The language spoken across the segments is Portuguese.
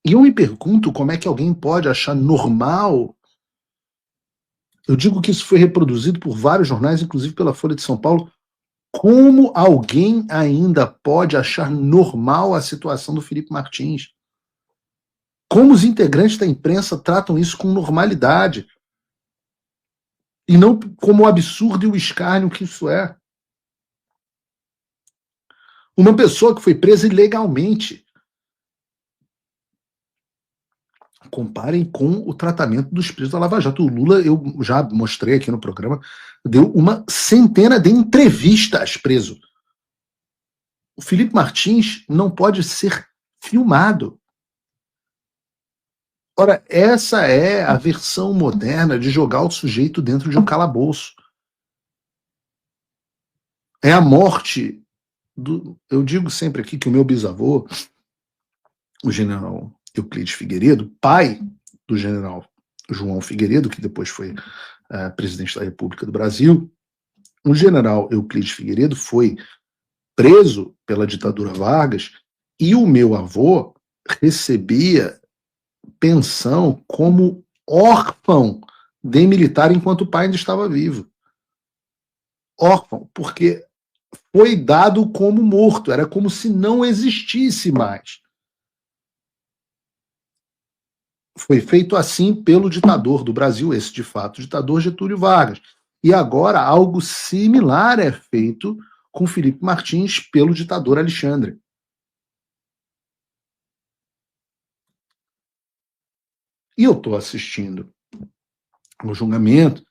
E eu me pergunto como é que alguém pode achar normal. Eu digo que isso foi reproduzido por vários jornais, inclusive pela Folha de São Paulo. Como alguém ainda pode achar normal a situação do Felipe Martins? Como os integrantes da imprensa tratam isso com normalidade? E não como o absurdo e o escárnio que isso é. Uma pessoa que foi presa ilegalmente. Comparem com o tratamento dos presos da Lava Jato. O Lula, eu já mostrei aqui no programa, deu uma centena de entrevistas preso. O Felipe Martins não pode ser filmado. Ora, essa é a versão moderna de jogar o sujeito dentro de um calabouço. É a morte do... Eu digo sempre aqui que o meu bisavô, o general Euclides Figueiredo, pai do general João Figueiredo, que depois foi presidente da República do Brasil, o general Euclides Figueiredo foi preso pela ditadura Vargas e o meu avô recebia pensão como órfão de militar enquanto o pai ainda estava vivo. Órfão, porque foi dado como morto, era como se não existisse mais. Foi feito assim pelo ditador do Brasil, esse de fato, ditador Getúlio Vargas. E agora algo similar é feito com Felipe Martins pelo ditador Alexandre. E eu estou assistindo o julgamento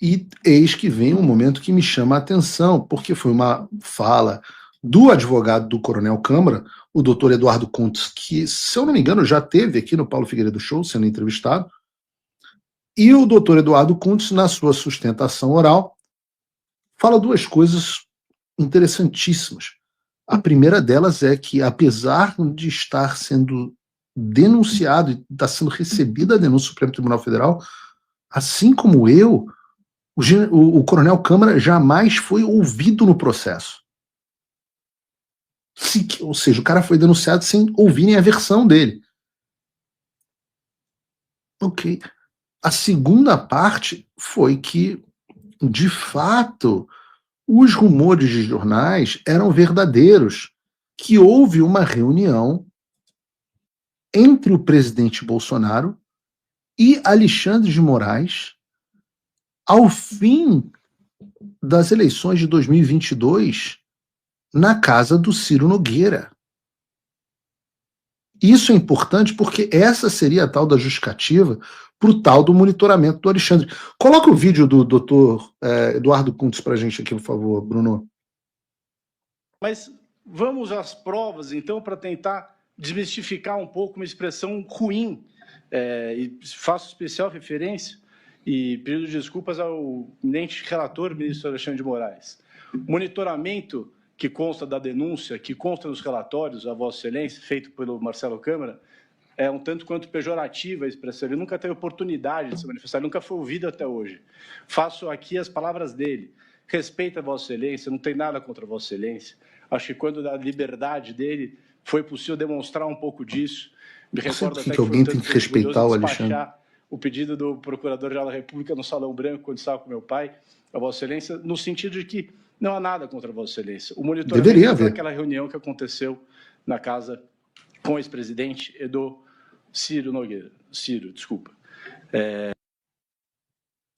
e eis que vem um momento que me chama a atenção, porque foi uma fala do advogado do Coronel Câmara, o doutor Eduardo Kuntz, que, se eu não me engano, já teve aqui no Paulo Figueiredo Show sendo entrevistado, e o doutor Eduardo Kuntz, na sua sustentação oral, fala duas coisas interessantíssimas. A primeira delas é que, apesar de estar sendo denunciado e está sendo recebida a denúncia do Supremo Tribunal Federal, assim como eu, o Coronel Câmara jamais foi ouvido no processo. Ou seja, o cara foi denunciado sem ouvirem a versão dele. Ok. A segunda parte foi que, de fato, os rumores de jornais eram verdadeiros, que houve uma reunião entre o presidente Bolsonaro e Alexandre de Moraes ao fim das eleições de 2022 na casa do Ciro Nogueira. Isso é importante porque essa seria a tal da justificativa para o tal do monitoramento do Alexandre. Coloca o vídeo do doutor Eduardo Kuntz para a gente aqui, por favor, Bruno. Mas vamos às provas, então, para tentar desmistificar um pouco uma expressão ruim. E faço especial referência e peço desculpas ao eminente relator, ministro Alexandre de Moraes. Monitoramento que consta da denúncia, que consta nos relatórios, a Vossa Excelência, feito pelo Marcelo Câmara, é um tanto quanto pejorativa a expressão. Ele nunca teve oportunidade de se manifestar, nunca foi ouvido até hoje. Faço aqui as palavras dele. Respeito a Vossa Excelência, não tem nada contra a Vossa Excelência. Acho que quando da liberdade dele foi possível demonstrar um pouco disso. Me recordo até que alguém tem que respeitar o Alexandre. O pedido do Procurador-Geral da República no Salão Branco, quando estava com meu pai, a Vossa Excelência, no sentido de que não há nada contra a Vossa Excelência. O monitoramento daquela reunião que aconteceu na casa com o ex-presidente Ciro Nogueira. Ciro, desculpa.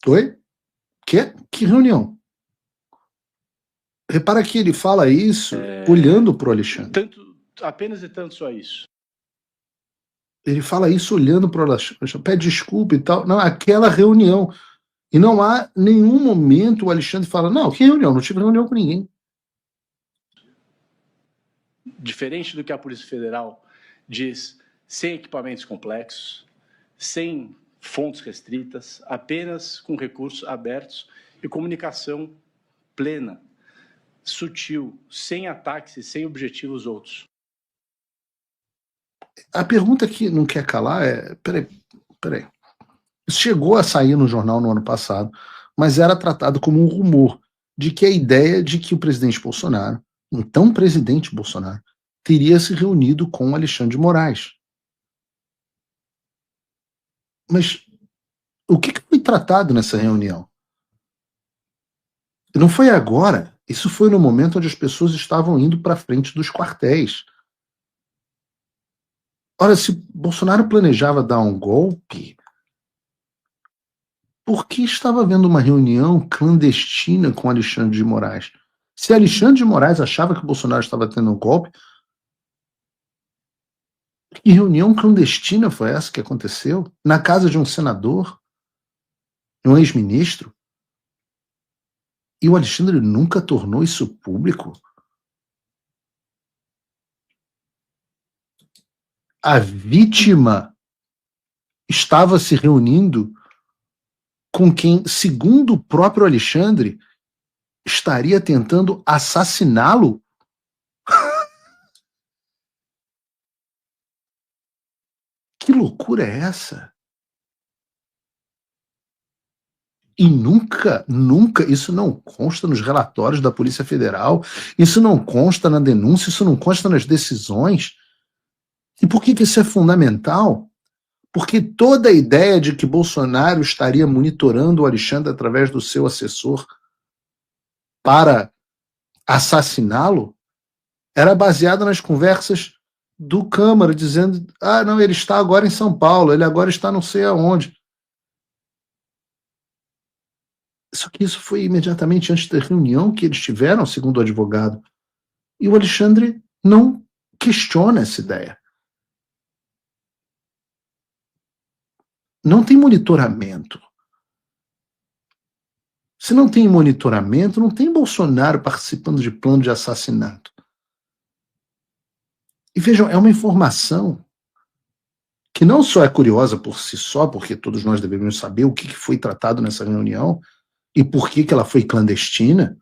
Oi? Que reunião? Repara que ele fala isso olhando para o Alexandre. Apenas e tanto só isso. Ele fala isso olhando para o Alexandre, pede desculpa e tal. Não, aquela reunião. E não há nenhum momento o Alexandre fala, não, que reunião? Não tive reunião com ninguém. Diferente do que a Polícia Federal diz, sem equipamentos complexos, sem fontes restritas, apenas com recursos abertos e comunicação plena, sutil, sem ataques e sem objetivos outros. A pergunta que não quer calar é, peraí. Isso chegou a sair no jornal no ano passado, mas era tratado como um rumor de que a ideia de que o presidente Bolsonaro, então presidente Bolsonaro, teria se reunido com Alexandre de Moraes. Mas o que foi tratado nessa reunião? Não foi agora. Isso foi no momento onde as pessoas estavam indo para frente dos quartéis. Ora, se Bolsonaro planejava dar um golpe, por que estava havendo uma reunião clandestina com Alexandre de Moraes? Se Alexandre de Moraes achava que Bolsonaro estava tendo um golpe, que reunião clandestina foi essa que aconteceu? Na casa de um senador? Um ex-ministro? E o Alexandre nunca tornou isso público? A vítima estava se reunindo com quem, segundo o próprio Alexandre, estaria tentando assassiná-lo? Que loucura é essa? E nunca, isso não consta nos relatórios da Polícia Federal, isso não consta na denúncia, isso não consta nas decisões. E por que isso é fundamental? Porque toda a ideia de que Bolsonaro estaria monitorando o Alexandre através do seu assessor para assassiná-lo era baseada nas conversas do Câmara, dizendo, não, ele está agora em São Paulo, ele agora está não sei aonde. Só que isso foi imediatamente antes da reunião que eles tiveram, segundo o advogado. E o Alexandre não questiona essa ideia. Não tem monitoramento. Se não tem monitoramento, não tem Bolsonaro participando de plano de assassinato. E vejam, é uma informação que não só é curiosa por si só, porque todos nós deveríamos saber o que foi tratado nessa reunião e por que ela foi clandestina,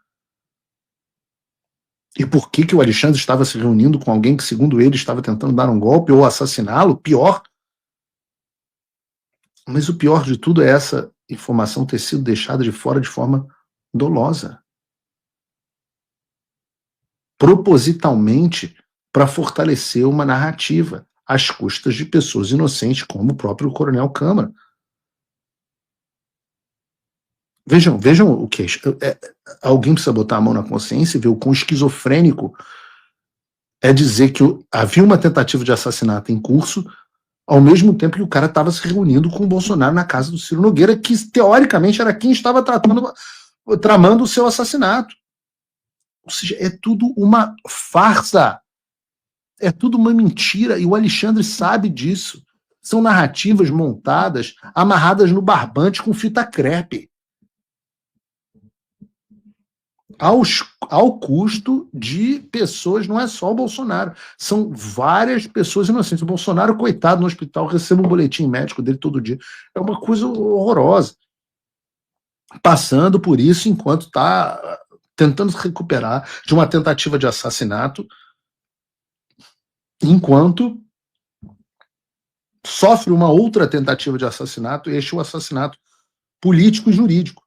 e por que o Alexandre estava se reunindo com alguém que, segundo ele, estava tentando dar um golpe ou assassiná-lo, pior. Mas o pior de tudo é essa informação ter sido deixada de fora de forma dolosa. Propositalmente, para fortalecer uma narrativa às custas de pessoas inocentes, como o próprio Coronel Câmara. Vejam o que alguém precisa botar a mão na consciência e ver o quão esquizofrênico é dizer que havia uma tentativa de assassinato em curso, ao mesmo tempo que o cara estava se reunindo com o Bolsonaro na casa do Ciro Nogueira, que teoricamente era quem estava tramando o seu assassinato. Ou seja, é tudo uma farsa. É tudo uma mentira, e o Alexandre sabe disso. São narrativas montadas, amarradas no barbante com fita crepe. Ao custo de pessoas, não é só o Bolsonaro, são várias pessoas inocentes. O Bolsonaro, coitado, no hospital, recebe um boletim médico dele todo dia. É uma coisa horrorosa. Passando por isso enquanto está tentando se recuperar de uma tentativa de assassinato, enquanto sofre uma outra tentativa de assassinato, este é o assassinato político e jurídico.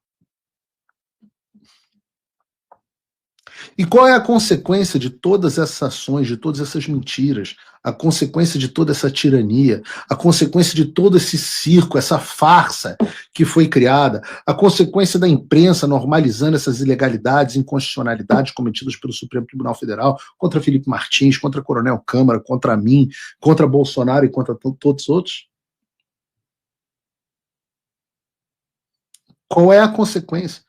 E qual é a consequência de todas essas ações, de todas essas mentiras, a consequência de toda essa tirania, a consequência de todo esse circo, essa farsa que foi criada, a consequência da imprensa normalizando essas ilegalidades, inconstitucionalidades cometidas pelo Supremo Tribunal Federal contra Felipe Martins, contra Coronel Câmara, contra mim, contra Bolsonaro e contra todos os outros? Qual é a consequência?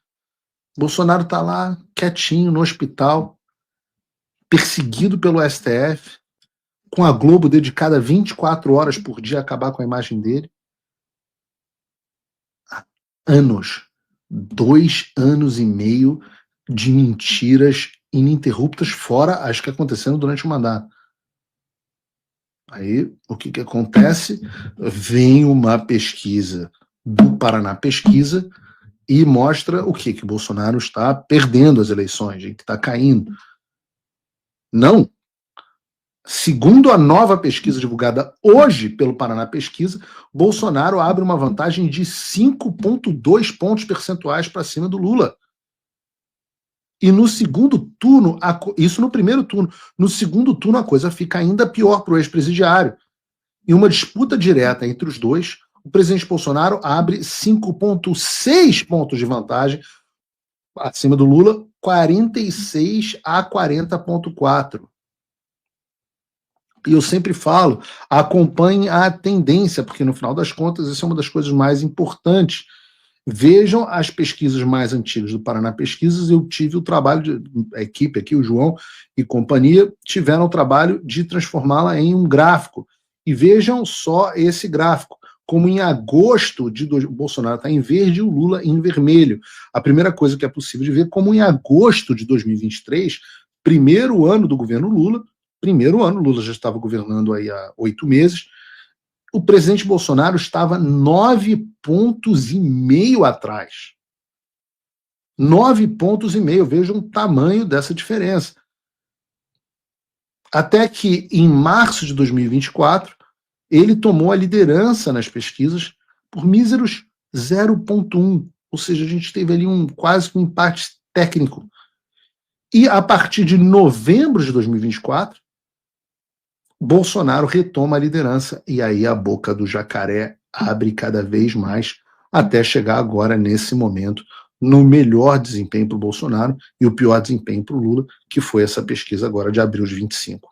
Bolsonaro está lá, quietinho, no hospital, perseguido pelo STF, com a Globo dedicada 24 horas por dia a acabar com a imagem dele. Há anos, 2 anos e meio de mentiras ininterruptas, fora as que aconteceram durante o mandato. Aí, o que acontece? Vem uma pesquisa do Paraná Pesquisa e mostra o que Bolsonaro está perdendo as eleições, que está caindo. Não. Segundo a nova pesquisa divulgada hoje pelo Paraná Pesquisa, Bolsonaro abre uma vantagem de 5,2 pontos percentuais para cima do Lula. E no segundo turno, isso no primeiro turno, no segundo turno a coisa fica ainda pior para o ex-presidiário. E uma disputa direta entre os dois, o presidente Bolsonaro abre 5,6 pontos de vantagem acima do Lula, 46 a 40,4. E eu sempre falo, acompanhe a tendência, porque no final das contas isso é uma das coisas mais importantes. Vejam as pesquisas mais antigas do Paraná Pesquisas. Eu tive o trabalho, a equipe aqui, o João e companhia, tiveram o trabalho de transformá-la em um gráfico. E vejam só esse gráfico, como em agosto o Bolsonaro está em verde e o Lula em vermelho. A primeira coisa que é possível de ver, como em agosto de 2023, primeiro ano do governo Lula, Lula já estava governando aí há 8 meses, o presidente Bolsonaro estava 9,5 pontos atrás. 9,5 pontos, vejam o tamanho dessa diferença. Até que, em março de 2024, ele tomou a liderança nas pesquisas por míseros 0,1. Ou seja, a gente teve ali quase um empate técnico. E a partir de novembro de 2024, Bolsonaro retoma a liderança e aí a boca do jacaré abre cada vez mais até chegar agora, nesse momento, no melhor desempenho para o Bolsonaro e o pior desempenho para o Lula, que foi essa pesquisa agora de abril de 25.